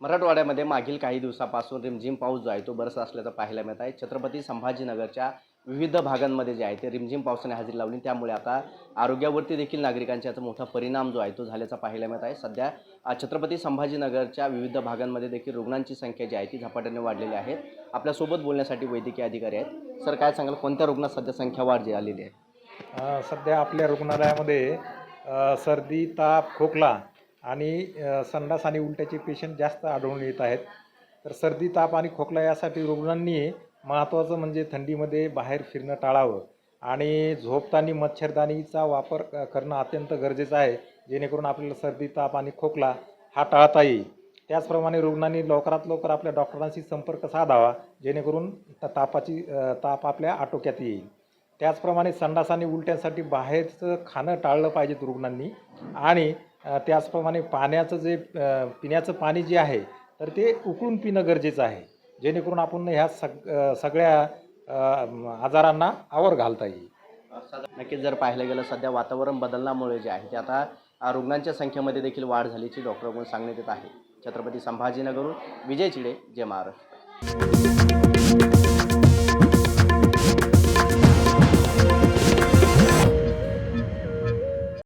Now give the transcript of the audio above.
मराठवाड्यामध्ये मागील काही दिवसापासून रिमझिम पाऊस जो आहे तो बरसत असल्याचं पाहायला मिळत आहे। छत्रपती संभाजीनगरच्या विविध भागांमध्ये जे आहे ते रिमझिम पावसाने हजेरी लावली, त्यामुळे आता आरोग्यावरती देखील नागरिकांचा याचा मोठा परिणाम जो आहे तो झाल्याचा पाहायला मिळत आहे। सध्या छत्रपती संभाजीनगरच्या विविध भागांमध्ये देखील रुग्णांची संख्या जी आहे ती झपाट्याने वाढलेली आहे। आपल्यासोबत बोलण्यासाठी वैद्यकीय अधिकारी आहेत। सर, काय सांगाल, कोणत्या रुग्णात सध्या संख्या वाढ आलेली आहे? सध्या आपल्या रुग्णालयामध्ये सर्दी, ताप, खोकला आणि संडास आणि उलट्याचे पेशंट जास्त आढळून येत आहेत। तर सर्दी, ताप आणि खोकला यासाठी रुग्णांनी महत्त्वाचं म्हणजे थंडीमध्ये बाहेर फिरणं टाळावं आणि झोपताना मच्छरदाणीचा वापर करणं अत्यंत गरजेचं आहे, जेणेकरून आपल्याला सर्दी, ताप आणि खोकला हा टाळता येईल। त्याचप्रमाणे रुग्णांनी लवकरात लवकर आपल्या डॉक्टरांशी संपर्क साधावा, जेणेकरून ताप आपल्या आटोक्यात येईल। त्याचप्रमाणे संडास आणि उलट्यांसाठी बाहेरचं खाणं टाळलं पाहिजेत रुग्णांनी। आणि त्याचप्रमाणे पाण्याचं जे पिण्याचं पाणी जे आहे तर ते उकळून पिणं गरजेचं आहे, जेणेकरून आपण ह्या सगळ्या आजारांना आवर घालता येईल। नक्कीच जर पाहायला गेलं सध्या वातावरण बदलल्यामुळे जे आहे ते आता रुग्णांच्या संख्येमध्ये देखील वाढ झाल्याची डॉक्टरांकडून सांगण्यात येत आहे। छत्रपती संभाजीनगरहून विजय चिडे, जय महाराष्ट्र।